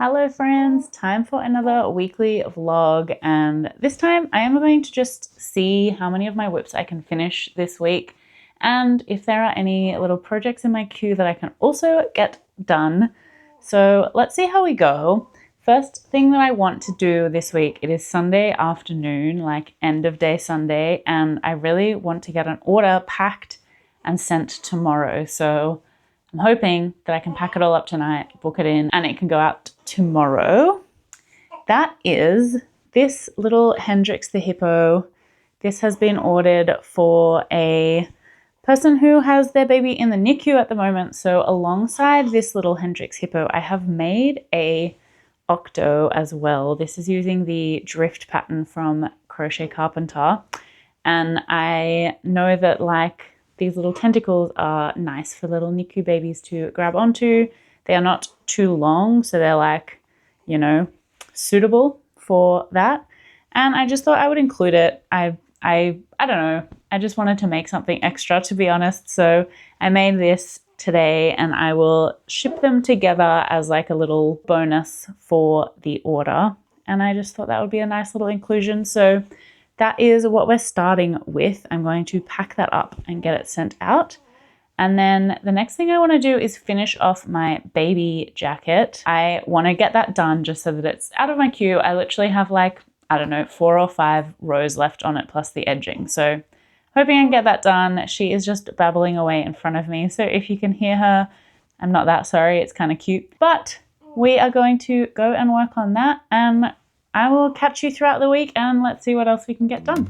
Hello friends, time for another weekly vlog, and this time I am going to just see how many of my whips I can finish this week and if there are any little projects in my queue that I can also get done. So let's see how we go. First thing that I want to do this week, it is Sunday afternoon, like end of day Sunday, and I really want to get an order packed and sent tomorrow. So I'm hoping that I can pack it all up tonight, book it in, and it can go out tomorrow. That is this little Hendrix the Hippo. This has been ordered for a person who has their baby in the NICU at the moment. So alongside this little Hendrix Hippo, I have made a octo as well. This is using the drift pattern from Crochet Carpenter. And I know that these little tentacles are nice for little NICU babies to grab onto. They are not too long, so they're suitable for that. And I just thought I would include it. I don't know. I just wanted to make something extra, to be honest. So I made this today and I will ship them together as like a little bonus for the order. And I just thought that would be a nice little inclusion. So that is what we're starting with. I'm going to pack that up and get it sent out. And then the next thing I want to do is finish off my baby jacket. I want to get that done just so that it's out of my queue. I literally have 4 or 5 rows left on it plus the edging. So hoping I can get that done. She is just babbling away in front of me. So if you can hear her, I'm not that sorry. It's kind of cute. But we are going to go and work on that, and I will catch you throughout the week and let's see what else we can get done.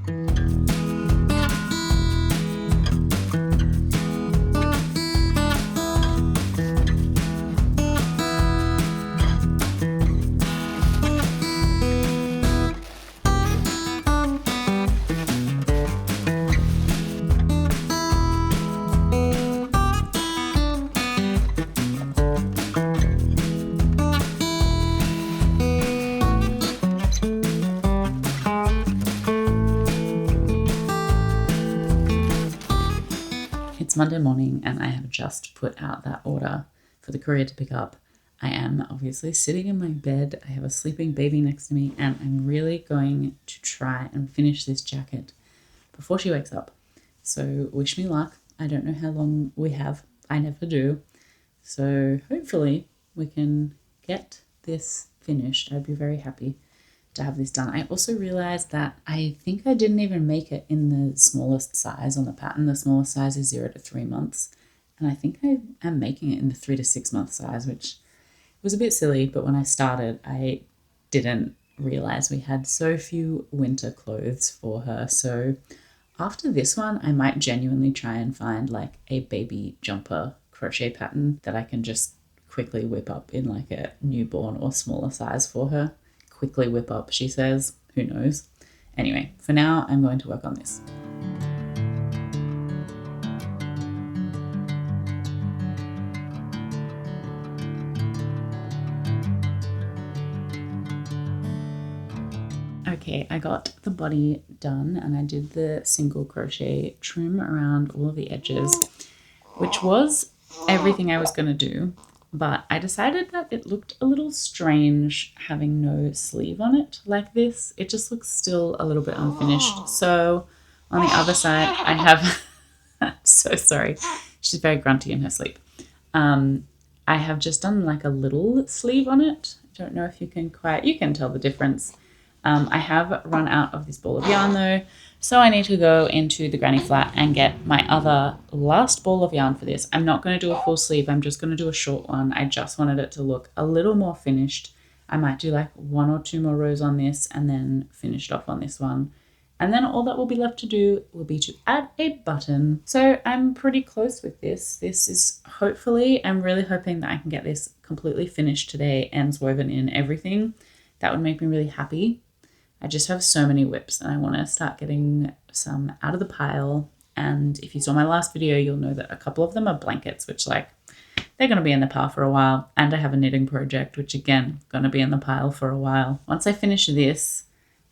It's Monday morning and I have just put out that order for the courier to pick up. I am obviously sitting in my bed. I have a sleeping baby next to me and I'm really going to try and finish this jacket before she wakes up. So wish me luck. I don't know how long we have. I never do. So hopefully we can get this finished. I'd be very happy to have this done. I also realized that I think I didn't even make it in the smallest size on the pattern. The smallest size is 0 to 3 months. And I think I am making it in the 3 to 6 month size, which was a bit silly. But when I started, I didn't realize we had so few winter clothes for her. So after this one, I might genuinely try and find a baby jumper crochet pattern that I can just quickly whip up in a newborn or smaller size for her. Quickly whip up, she says. Who knows? Anyway, for now, I'm going to work on this. Okay, I got the body done and I did the single crochet trim around all of the edges, which was everything I was going to do. But I decided that it looked a little strange having no sleeve on it like this. It just looks still a little bit unfinished. So on the other side, I have, so sorry, she's very grunty in her sleep. I have just done a little sleeve on it. I don't know if you can tell the difference. I have run out of this ball of yarn though. So I need to go into the granny flat and get my other last ball of yarn for this. I'm not going to do a full sleeve. I'm just going to do a short one. I just wanted it to look a little more finished. I might do 1 or 2 more rows on this and then finish it off on this one. And then all that will be left to do will be to add a button. So I'm pretty close with this. This is I'm really hoping that I can get this completely finished today, ends woven in, everything. That would make me really happy. I just have so many whips and I want to start getting some out of the pile. And if you saw my last video, you'll know that a couple of them are blankets, which they're going to be in the pile for a while. And I have a knitting project, which again, going to be in the pile for a while. Once I finish this,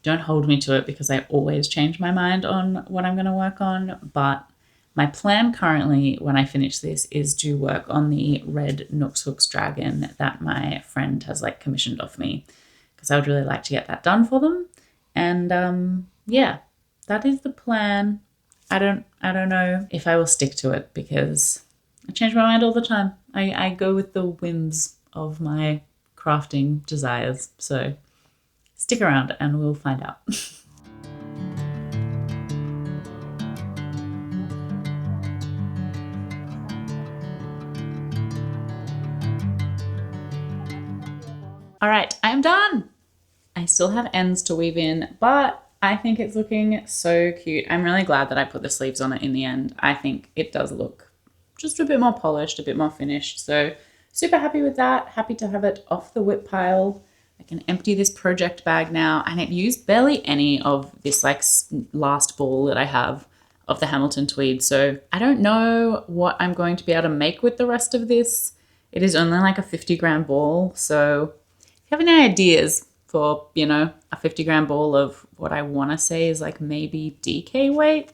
don't hold me to it because I always change my mind on what I'm going to work on. But My plan currently when I finish this is to work on the red Nooks Hooks dragon that my friend has like commissioned off me, because I would really like to get that done for them. And yeah, that is the plan. I don't know if I will stick to it because I change my mind all the time. I go with the whims of my crafting desires. So stick around and we'll find out. All right, I'm done. I still have ends to weave in, but I think it's looking so cute. I'm really glad that I put the sleeves on it in the end. I think it does look just a bit more polished, a bit more finished. So super happy with that. Happy to have it off the whip pile. I can empty this project bag now, and it used barely any of this like last ball that I have of the Hamilton tweed. So I don't know what I'm going to be able to make with the rest of this. It is only like a 50-gram ball. So if you have any ideas for, you know, a 50-gram ball of what I want to say is like maybe DK weight,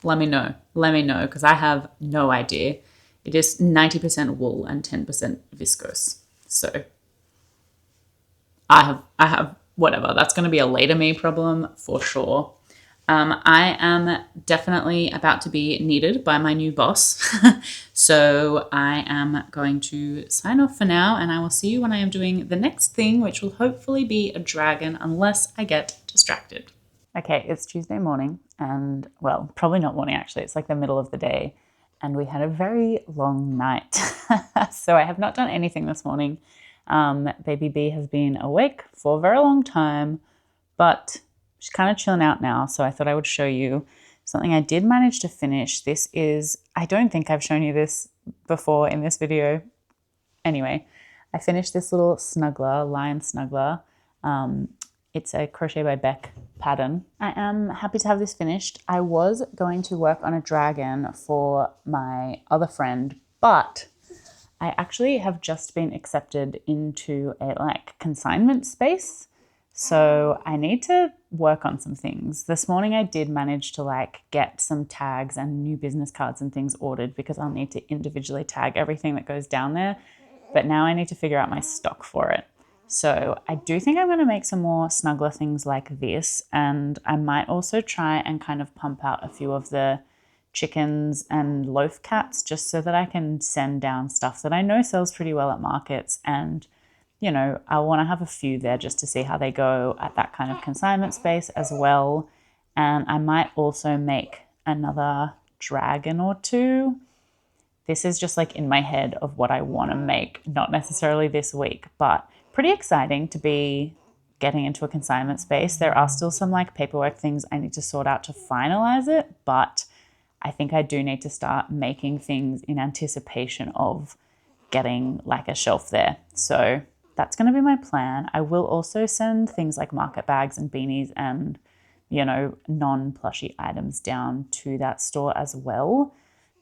let me know. Let me know, because I have no idea. It is 90% wool and 10% viscose. So I have whatever. That's going to be a later me problem for sure. I am definitely about to be needed by my new boss. So I am going to sign off for now, and I will see you when I am doing the next thing, which will hopefully be a dragon unless I get distracted. Okay, it's Tuesday morning, and well, probably not morning actually. It's like the middle of the day, and we had a very long night. So I have not done anything this morning. Baby B has been awake for a very long time, but she's kind of chilling out now. So I thought I would show you something I did manage to finish. This is, I don't think I've shown you this before in this video. Anyway, I finished this little snuggler, lion snuggler. It's a Crochet by Beck pattern. I am happy to have this finished. I was going to work on a dragon for my other friend, but I actually have just been accepted into a like consignment space. So I need to work on some things. This morning I did manage to like get some tags and new business cards and things ordered, because I'll need to individually tag everything that goes down there. But now I need to figure out my stock for it. So I do think I'm going to make some more snuggler things like this, and I might also try and kind of pump out a few of the chickens and loaf cats, just so that I can send down stuff that I know sells pretty well at markets. And you know, I want to have a few there just to see how they go at that kind of consignment space as well. And I might also make another dragon or two. This is just like in my head of what I want to make, not necessarily this week, but pretty exciting to be getting into a consignment space. There are still some like paperwork things I need to sort out to finalize it, but I think I do need to start making things in anticipation of getting like a shelf there. So that's going to be my plan. I will also send things like market bags and beanies and, you know, non-plushy items down to that store as well,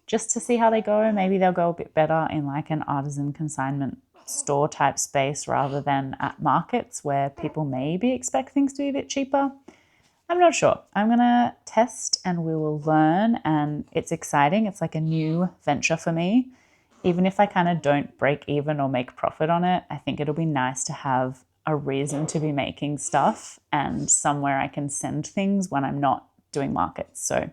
just to see how they go. Maybe they'll go a bit better in like an artisan consignment store type space rather than at markets where people maybe expect things to be a bit cheaper. I'm not sure. I'm going to test and we will learn, and it's exciting. It's like a new venture for me. Even if I kind of don't break even or make profit on it, I think it'll be nice to have a reason to be making stuff and somewhere I can send things when I'm not doing markets. So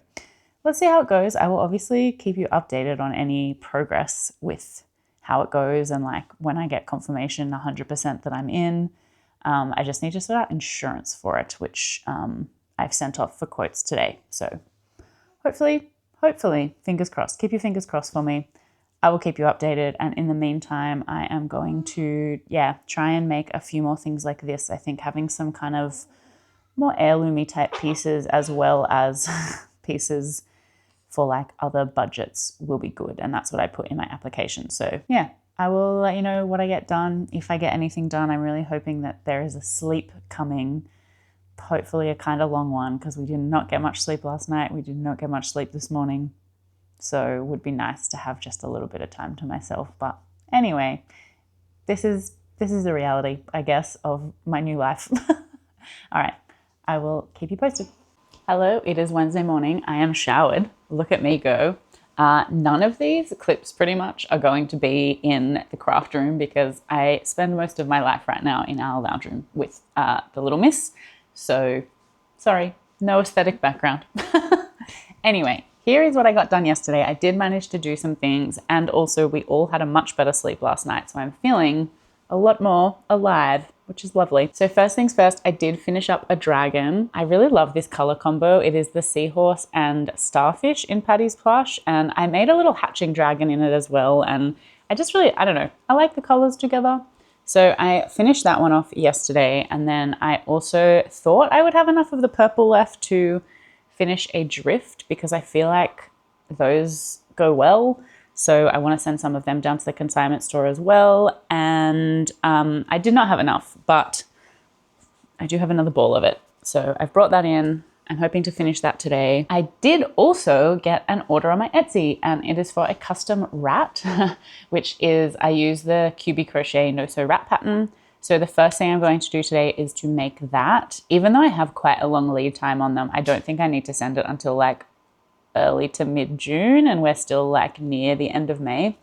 let's see how it goes. I will obviously keep you updated on any progress with how it goes, and like when I get confirmation 100% that I'm in. I just need to sort out insurance for it, which I've sent off for quotes today. So hopefully, fingers crossed. Keep your fingers crossed for me. I will keep you updated. And in the meantime, I am going to, try and make a few more things like this. I think having some kind of more heirloomy type pieces as well as pieces for like other budgets will be good. And that's what I put in my application. So yeah, I will let you know what I get done. If I get anything done, I'm really hoping that there is a sleep coming, hopefully a kind of long one, because we did not get much sleep last night. We did not get much sleep this morning. So it would be nice to have just a little bit of time to myself. But anyway, this is the reality, I guess, of my new life. All right, I will keep you posted. Hello, it is Wednesday morning. I am showered. Look at me go. None of these clips pretty much are going to be in the craft room because I spend most of my life right now in our lounge room with the little miss. So sorry, no aesthetic background. Anyway, here is what I got done yesterday. I did manage to do some things, and also we all had a much better sleep last night, so I'm feeling a lot more alive, which is lovely. So first things first, I did finish up a dragon. I really love this color combo. It is the seahorse and starfish in Patty's plush, and I made a little hatching dragon in it as well, and I just really, I don't know, I like the colors together. So I finished that one off yesterday, and then I also thought I would have enough of the purple left to finish a drift because I feel like those go well. So I want to send some of them down to the consignment store as well. And I did not have enough, but I do have another ball of it. So I've brought that in. I'm hoping to finish that today. I did also get an order on my Etsy, and it is for a custom rat, which is, I use the QB Crochet No-Sew rat pattern. So the first thing I'm going to do today is to make that. Even though I have quite a long lead time on them, I don't think I need to send it until like early to mid-June, and we're still like near the end of May.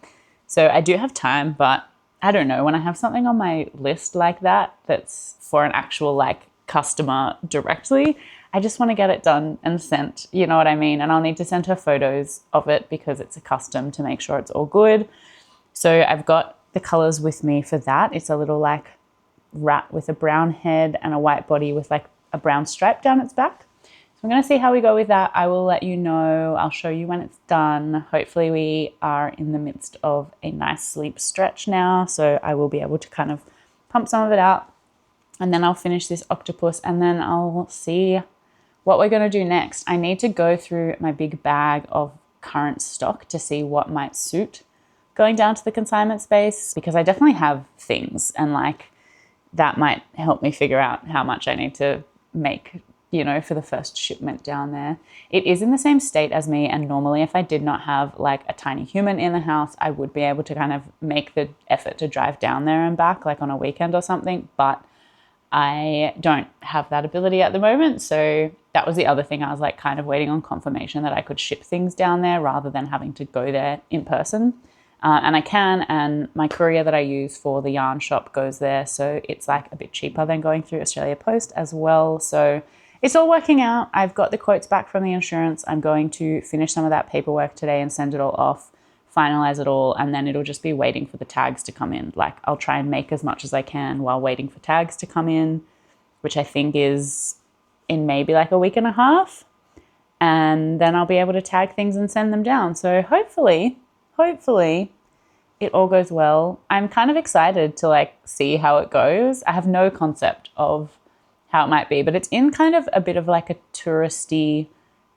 So I do have time, but I don't know, when I have something on my list like that, that's for an actual like customer directly, I just want to get it done and sent, you know what I mean? And I'll need to send her photos of it because it's a custom to make sure it's all good. So I've got the colors with me for that. It's a little like rat with a brown head and a white body with like a brown stripe down its back. So I'm going to see how we go with that. I will let you know. I'll show you when it's done. Hopefully we are in the midst of a nice sleep stretch now, so I will be able to kind of pump some of it out, and then I'll finish this octopus, and then I'll see what we're going to do next. I need to go through my big bag of current stock to see what might suit going down to the consignment space, because I definitely have things, and like that might help me figure out how much I need to make, you know, for the first shipment down there. It is in the same state as me, and normally if I did not have like a tiny human in the house, I would be able to kind of make the effort to drive down there and back like on a weekend or something, but I don't have that ability at the moment. So that was the other thing. I was like kind of waiting on confirmation that I could ship things down there rather than having to go there in person. And I can, and my courier that I use for the yarn shop goes there, so it's like a bit cheaper than going through Australia Post as well. So it's all working out. I've got the quotes back from the insurance. I'm going to finish some of that paperwork today and send it all off, finalize it all, and then it'll just be waiting for the tags to come in. Like I'll try and make as much as I can while waiting for tags to come in, which I think is in maybe like a week and a half. And then I'll be able to tag things and send them down. So hopefully it all goes well. I'm kind of excited to like see how it goes. I have no concept of how it might be, but it's in kind of a bit of like a touristy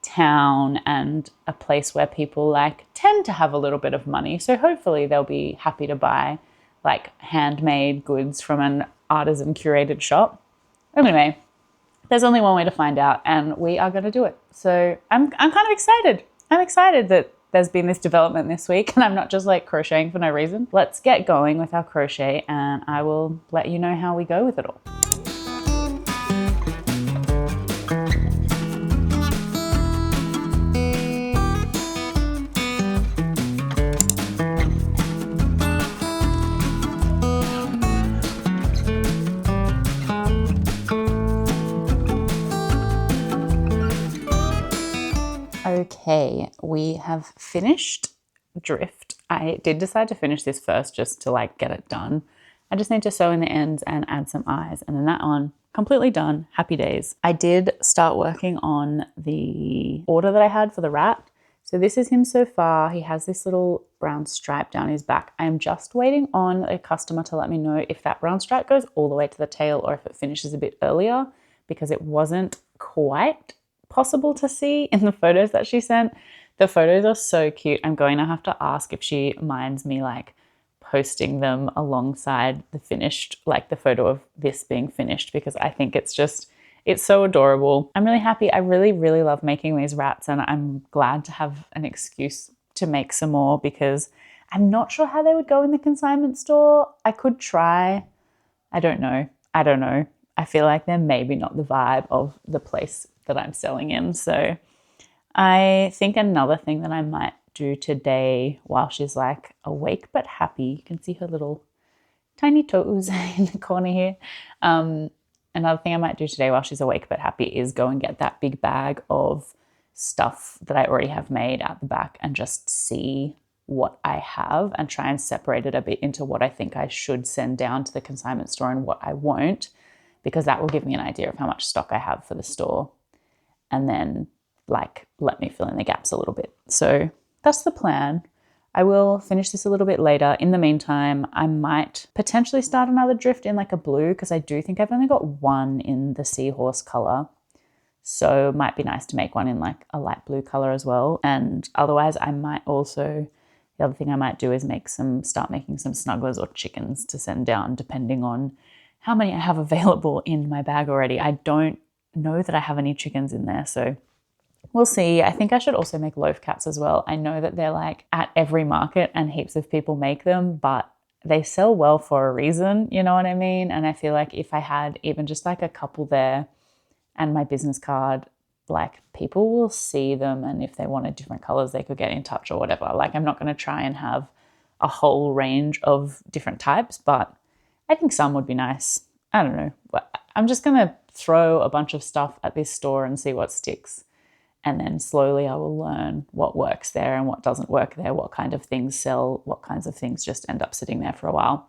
town and a place where people like tend to have a little bit of money. So hopefully they'll be happy to buy like handmade goods from an artisan curated shop. Anyway, there's only one way to find out, and we are going to do it. So I'm kind of excited. I'm excited that there's been this development this week and I'm not just like crocheting for no reason. Let's get going with our crochet, and I will let you know how we go with it all. Okay, we have finished drift. I did decide to finish this first just to like get it done. I just need to sew in the ends and add some eyes, and then that one completely done. Happy days. I did start working on the order that I had for the rat. So this is him so far. He has this little brown stripe down his back. I'm just waiting on a customer to let me know if that brown stripe goes all the way to the tail or if it finishes a bit earlier, because it wasn't quite possible to see in the photos that she sent. The photos are so cute. I'm going to have to ask if she minds me like posting them alongside the finished, like the photo of this being finished, because I think it's so adorable. I'm really happy. I really, really love making these rats, and I'm glad to have an excuse to make some more, because I'm not sure how they would go in the consignment store. I could try. I don't know. I feel like they're maybe not the vibe of the place that I'm selling in. So I think another thing that I might do today while she's like awake but happy. You can see her little tiny toes in the corner here. Another thing I might do today while she's awake but happy is go and get that big bag of stuff that I already have made at the back and just see what I have and try and separate it a bit into what I think I should send down to the consignment store and what I won't, because that will give me an idea of how much stock I have for the store and then like let me fill in the gaps a little bit. So that's the plan. I will finish this a little bit later. In the meantime, I might potentially start another drift in like a blue because I do think I've only got one in the seahorse color. So it might be nice to make one in like a light blue color as well. And otherwise I might also, the other thing I might do is start making some snugglers or chickens to send down depending on how many I have available in my bag already. I don't know that I have any chickens in there, so we'll see. I think I should also make loaf cats as well. I know that they're like at every market and heaps of people make them, but they sell well for a reason, you know what I mean? And I feel like if I had even just like a couple there and my business card, like people will see them, and if they wanted different colors, they could get in touch or whatever. Like I'm not going to try and have a whole range of different types, but I think some would be nice. I don't know. I'm just going to throw a bunch of stuff at this store and see what sticks. And then slowly I will learn what works there and what doesn't work there, what kind of things sell, what kinds of things just end up sitting there for a while.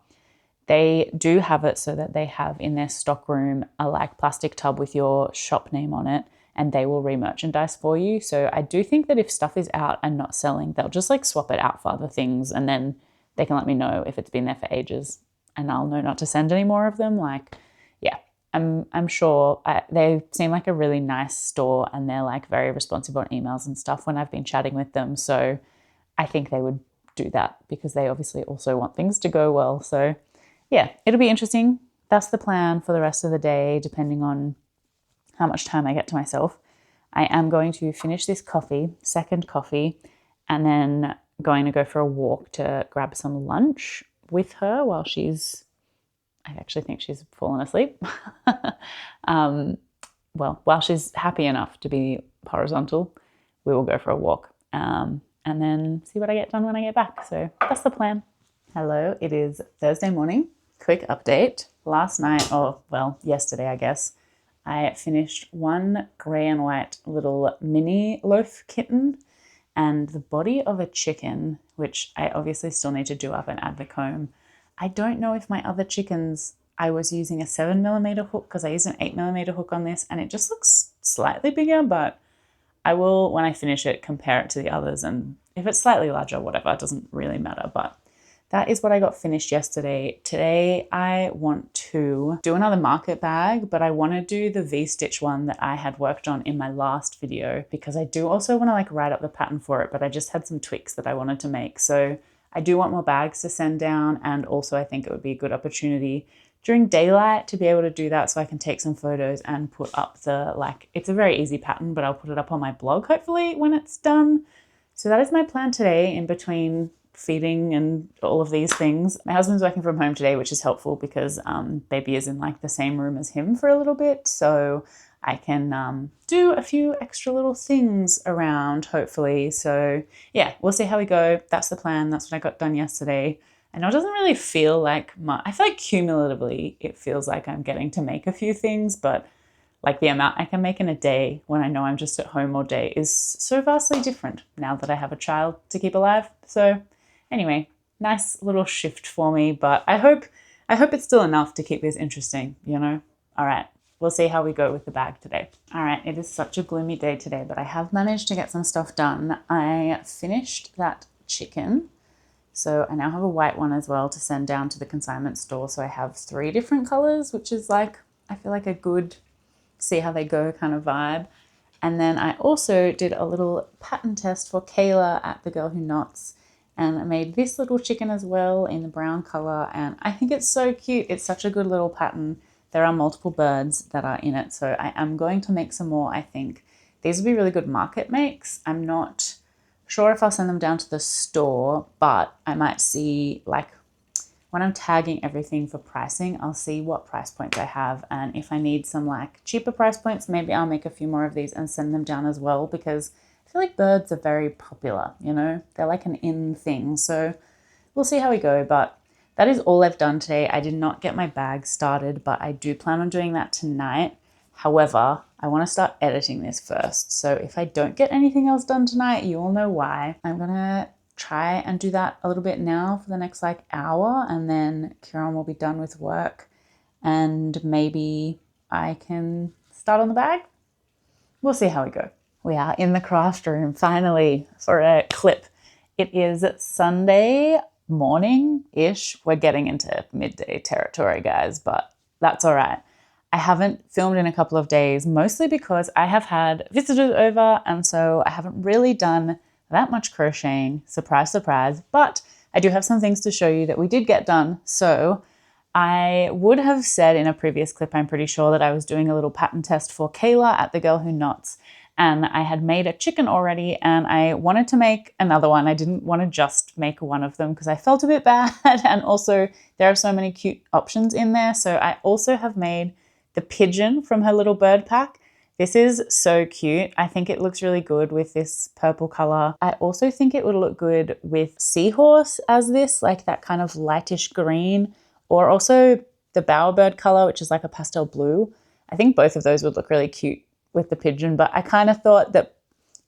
They do have it so that they have in their stock room a like plastic tub with your shop name on it, and they will re-merchandise for you. So I do think that if stuff is out and not selling, they'll just like swap it out for other things, and then they can let me know if it's been there for ages and I'll know not to send any more of them. Like, yeah. I'm sure they seem like a really nice store, and they're like very responsive on emails and stuff when I've been chatting with them. So I think they would do that because they obviously also want things to go well. So yeah, it'll be interesting. That's the plan for the rest of the day, depending on how much time I get to myself. I am going to finish this second coffee, and then going to go for a walk to grab some lunch with her while I actually think she's fallen asleep. Well, while she's happy enough to be horizontal, we will go for a walk and then see what I get done when I get back. So that's the plan. Hello, it is Thursday morning. Quick update. Last night, or well, yesterday, I guess, I finished one gray and white little mini loaf kitten and the body of a chicken, which I obviously still need to do up and add the comb. I don't know if my other chickens, I was using a 7mm hook because I used an 8mm hook on this, and it just looks slightly bigger, but I will, when I finish it, compare it to the others, and if it's slightly larger, whatever, it doesn't really matter. But that is what I got finished yesterday. Today I want to do another market bag, but I want to do the V-stitch one that I had worked on in my last video, because I do also want to like write up the pattern for it, but I just had some tweaks that I wanted to make. So I do want more bags to send down, and also I think it would be a good opportunity during daylight to be able to do that so I can take some photos and put up it's a very easy pattern, but I'll put it up on my blog hopefully when it's done. So that is my plan today, in between feeding and all of these things. My husband's working from home today, which is helpful because baby is in like the same room as him for a little bit. So I can do a few extra little things around, hopefully. So yeah, we'll see how we go. That's the plan. That's what I got done yesterday. I know it doesn't really feel like much. I feel like cumulatively it feels like I'm getting to make a few things, but like the amount I can make in a day when I know I'm just at home all day is so vastly different now that I have a child to keep alive. So anyway, nice little shift for me, but I hope it's still enough to keep this interesting, you know? All right. We'll see how we go with the bag today. All right, it is such a gloomy day today, but I have managed to get some stuff done. I finished that chicken. So I now have a white one as well to send down to the consignment store. So I have 3 different colors, which is like, I feel like a good see how they go kind of vibe. And then I also did a little pattern test for Kayla at The Girl Who Knots. And I made this little chicken as well in the brown color. And I think it's so cute. It's such a good little pattern. There are multiple birds that are in it, so I am going to make some more, I think. These would be really good market makes. I'm not sure if I'll send them down to the store, but I might see, like, when I'm tagging everything for pricing, I'll see what price points I have. And if I need some, like, cheaper price points, maybe I'll make a few more of these and send them down as well, because I feel like birds are very popular, you know? They're like an in thing. So we'll see how we go. But that is all I've done today. I did not get my bag started, but I do plan on doing that tonight. However, I want to start editing this first. So if I don't get anything else done tonight, you all know why. I'm going to try and do that a little bit now for the next like hour, and then Kieran will be done with work and maybe I can start on the bag. We'll see how we go. We are in the craft room finally for a clip. It is Sunday morning-ish. We're getting into midday territory, guys, but that's all right. I haven't filmed in a couple of days, mostly because I have had visitors over, and so I haven't really done that much crocheting. Surprise, surprise. But I do have some things to show you that we did get done. So I would have said in a previous clip, I'm pretty sure, that I was doing a little pattern test for Kayla at The Girl Who Knots. And I had made a chicken already, and I wanted to make another one. I didn't want to just make one of them because I felt a bit bad. And also there are so many cute options in there. So I also have made the pigeon from her little bird pack. This is so cute. I think it looks really good with this purple color. I also think it would look good with seahorse as this, like that kind of lightish green, or also the bowerbird color, which is like a pastel blue. I think both of those would look really cute with the pigeon, but I kind of thought that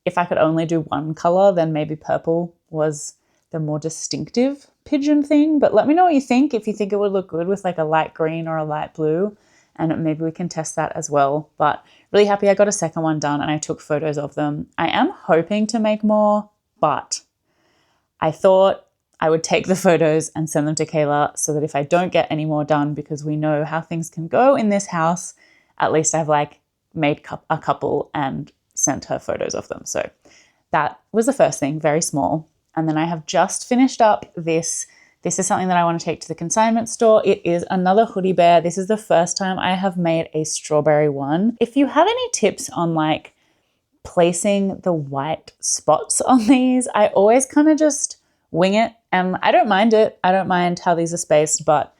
if I could only do one color, then maybe purple was the more distinctive pigeon thing. But let me know what you think, if you think it would look good with like a light green or a light blue, and maybe we can test that as well. But really happy I got a second one done and I took photos of them. I am hoping to make more, but I thought I would take the photos and send them to Kayla so that if I don't get any more done, because we know how things can go in this house, at least I've like made a couple and sent her photos of them. So that was the first thing, very small. And then I have just finished up this. This is something that I want to take to the consignment store. It is another hoodie bear. This is the first time I have made a strawberry one. If you have any tips on like placing the white spots on these, I always kind of just wing it, and I don't mind it. I don't mind how these are spaced, but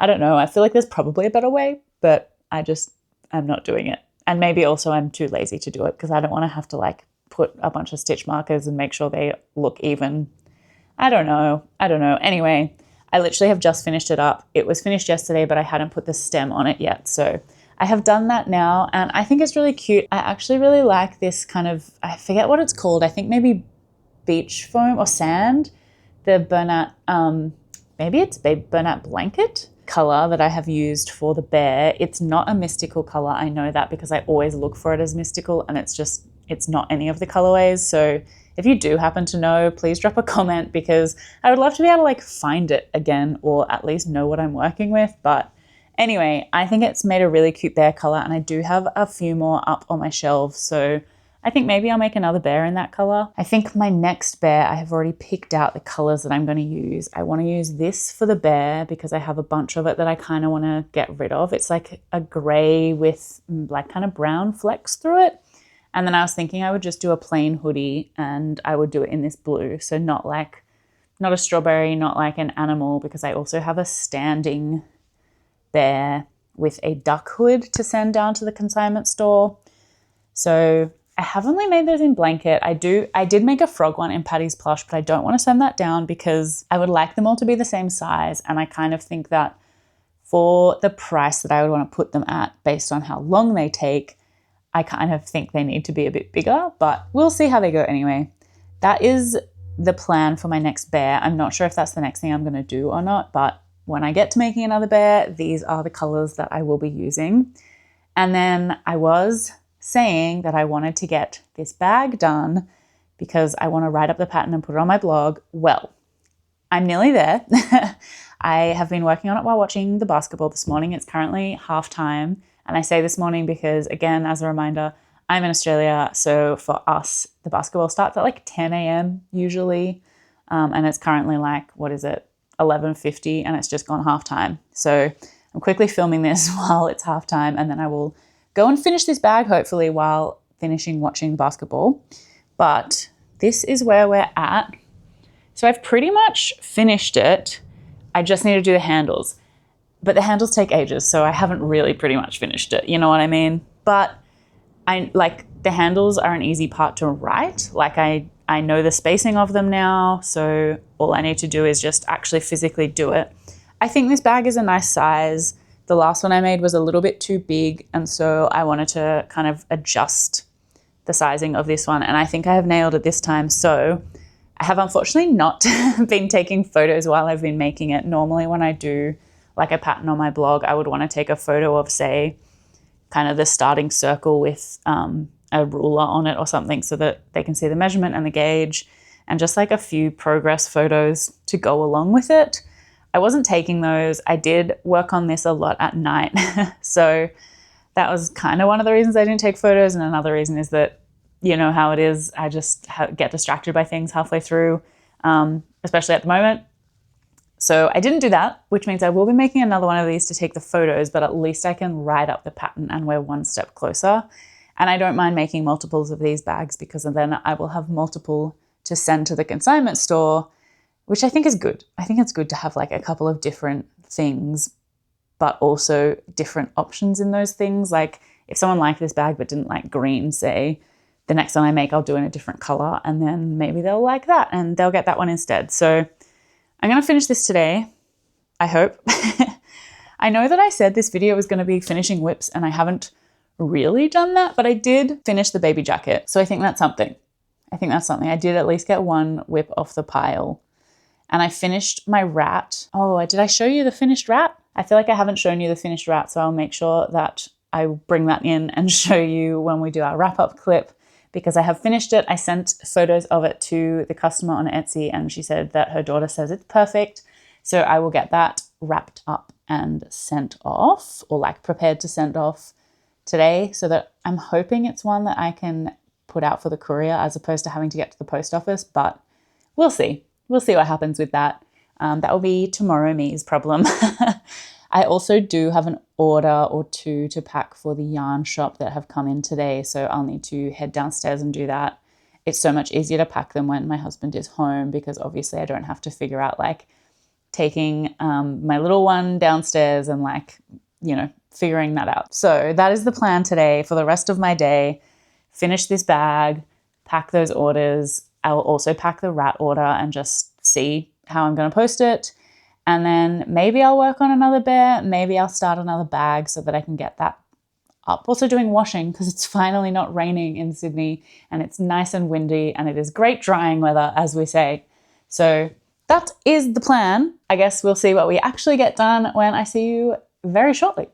I don't know. I feel like there's probably a better way, but I'm not doing it. And maybe also I'm too lazy to do it because I don't want to have to like put a bunch of stitch markers and make sure they look even. I don't know. Anyway, I literally have just finished it up. It was finished yesterday, but I hadn't put the stem on it yet. So I have done that now, and I think it's really cute. I actually really like this kind of, I forget what it's called. I think maybe beach foam or sand. The Bernat, maybe it's Bernat blanket color that I have used for the bear. It's not a mystical color. I know that because I always look for it as mystical, and it's not any of the colorways. So if you do happen to know, please drop a comment, because I would love to be able to like find it again, or at least know what I'm working with. But anyway, I think it's made a really cute bear color, and I do have a few more up on my shelves. So I think maybe I'll make another bear in that color. I think my next bear, I have already picked out the colors that I'm going to use. I want to use this for the bear because I have a bunch of it that I kind of want to get rid of. It's like a gray with like kind of brown flecks through it. And then I was thinking I would just do a plain hoodie, and I would do it in this blue. So not a strawberry, not like an animal, because I also have a standing bear with a duck hood to send down to the consignment store. So I have only made those in blanket. I did make a frog one in Patty's Plush, but I don't want to send that down because I would like them all to be the same size. And I kind of think that for the price that I would want to put them at based on how long they take, I kind of think they need to be a bit bigger, but we'll see how they go anyway. That is the plan for my next bear. I'm not sure if that's the next thing I'm going to do or not, but when I get to making another bear, these are the colors that I will be using. And then I was saying that I wanted to get this bag done because I want to write up the pattern and put it on my blog. Well, I'm nearly there. I have been working on it while watching the basketball this morning. It's currently halftime. And I say this morning because, again, as a reminder, I'm in Australia. So for us, the basketball starts at like 10 a.m. usually. And it's currently like, 11:50, and it's just gone halftime. So I'm quickly filming this while it's halftime, and then I will go and finish this bag, hopefully, while finishing watching basketball. But this is where we're at. So I've pretty much finished it. I just need to do the handles. But the handles take ages, so I haven't really pretty much finished it. You know what I mean? But the handles are an easy part to write. Like I know the spacing of them now, so all I need to do is just actually physically do it. I think this bag is a nice size. The last one I made was a little bit too big, and so I wanted to kind of adjust the sizing of this one, and I think I have nailed it this time. So I have unfortunately not been taking photos while I've been making it. Normally when I do like a pattern on my blog, I would want to take a photo of, say, kind of the starting circle with a ruler on it or something so that they can see the measurement and the gauge, and just like a few progress photos to go along with it. I wasn't taking those. I did work on this a lot at night. So that was kind of one of the reasons I didn't take photos. And another reason is that, you know how it is, I just get distracted by things halfway through, especially at the moment. So I didn't do that, which means I will be making another one of these to take the photos, but at least I can write up the pattern and we're one step closer. And I don't mind making multiples of these bags because then I will have multiple to send to the consignment store, which I think is good. I think it's good to have like a couple of different things, but also different options in those things. Like if someone liked this bag but didn't like green, say, the next one I make, I'll do in a different color, and then maybe they'll like that and they'll get that one instead. So I'm going to finish this today, I hope. I know that I said this video was going to be finishing whips, and I haven't really done that, but I did finish the baby jacket. So I think that's something. I did at least get one whip off the pile. And I finished my rat. Oh, did I show you the finished rat? I feel like I haven't shown you the finished rat, so I'll make sure that I bring that in and show you when we do our wrap-up clip, because I have finished it. I sent photos of it to the customer on Etsy, and she said that her daughter says it's perfect. So I will get that wrapped up and sent off, or like prepared to send off today, so that I'm hoping it's one that I can put out for the courier as opposed to having to get to the post office, but we'll see. We'll see what happens with that. That will be tomorrow me's problem. I also do have an order or two to pack for the yarn shop that have come in today, so I'll need to head downstairs and do that. It's so much easier to pack them when my husband is home, because obviously I don't have to figure out like taking my little one downstairs and like, you know, figuring that out. So that is the plan today for the rest of my day. Finish this bag, pack those orders. I will also pack the rat order and just see how I'm going to post it. And then maybe I'll work on another bear. Maybe I'll start another bag so that I can get that up. Also doing washing because it's finally not raining in Sydney and it's nice and windy and it is great drying weather, as we say. So that is the plan. I guess we'll see what we actually get done when I see you very shortly.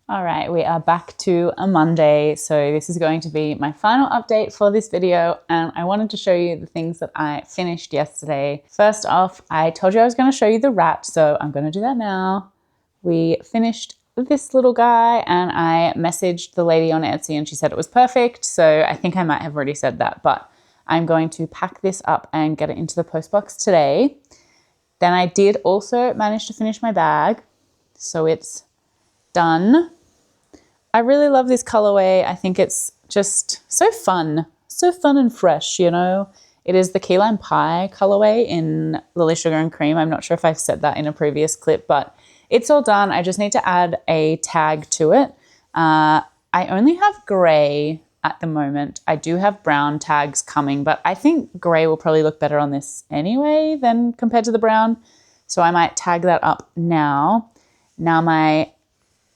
All right, we are back to a Monday. So this is going to be my final update for this video. And I wanted to show you the things that I finished yesterday. First off, I told you I was going to show you the rat, so I'm going to do that now. We finished this little guy and I messaged the lady on Etsy and she said it was perfect. So I think I might have already said that, but I'm going to pack this up and get it into the post box today. Then I did also manage to finish my bag. So it's done. I really love this colorway. I think it's just so fun and fresh, you know. It is the key lime pie colorway in Lily Sugar and Cream. I'm not sure if I've said that in a previous clip, but it's all done. I just need to add a tag to it. I only have gray at the moment. I do have brown tags coming, but I think gray will probably look better on this anyway than compared to the brown. So I might tag that up now. Now my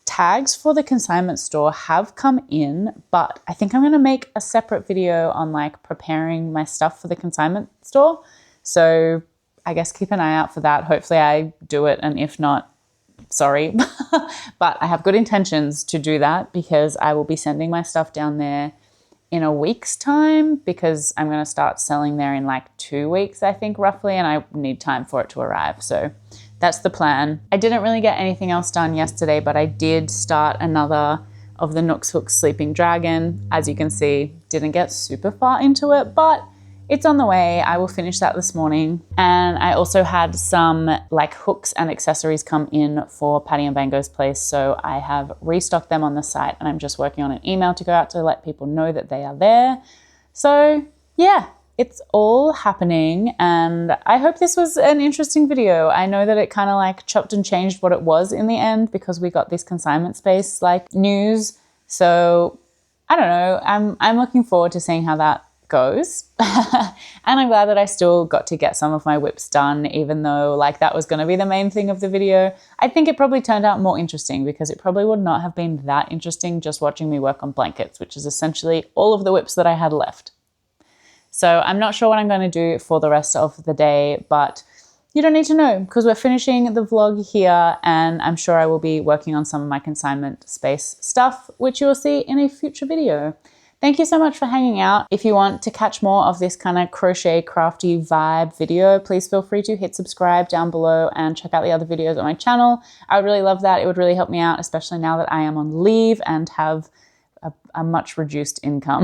tags for the consignment store have come in, but I think I'm going to make a separate video on like preparing my stuff for the consignment store. So I guess keep an eye out for that. Hopefully I do it, and if not, sorry. But I have good intentions to do that because I will be sending my stuff down there in a week's time, because I'm going to start selling there in like 2 weeks, I think, roughly, and I need time for it to arrive. So that's the plan. I didn't really get anything else done yesterday, but I did start another of the Nooks Hooks Sleeping Dragon. As you can see, didn't get super far into it, but it's on the way. I will finish that this morning. And I also had some like hooks and accessories come in for Patty and Bango's place. So I have restocked them on the site and I'm just working on an email to go out to let people know that they are there. So yeah, it's all happening, and I hope this was an interesting video. I know that it kind of like chopped and changed what it was in the end because we got this consignment space like news. So I don't know, I'm looking forward to seeing how that goes. And I'm glad that I still got to get some of my whips done, even though like that was going to be the main thing of the video. I think it probably turned out more interesting because it probably would not have been that interesting just watching me work on blankets, which is essentially all of the whips that I had left. So I'm not sure what I'm going to do for the rest of the day, but you don't need to know because we're finishing the vlog here, and I'm sure I will be working on some of my consignment space stuff, which you will see in a future video. Thank you so much for hanging out. If you want to catch more of this kind of crochet crafty vibe video, please feel free to hit subscribe down below and check out the other videos on my channel. I would really love that. It would really help me out, especially now that I am on leave and have a much reduced income.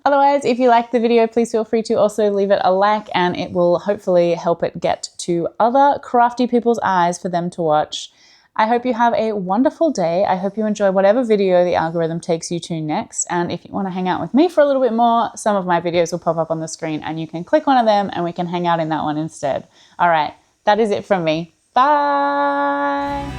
Otherwise, if you liked the video, please feel free to also leave it a like, and it will hopefully help it get to other crafty people's eyes for them to watch. I hope you have a wonderful day. I hope you enjoy whatever video the algorithm takes you to next. And if you want to hang out with me for a little bit more, some of my videos will pop up on the screen and you can click one of them and we can hang out in that one instead. All right, that is it from me. Bye.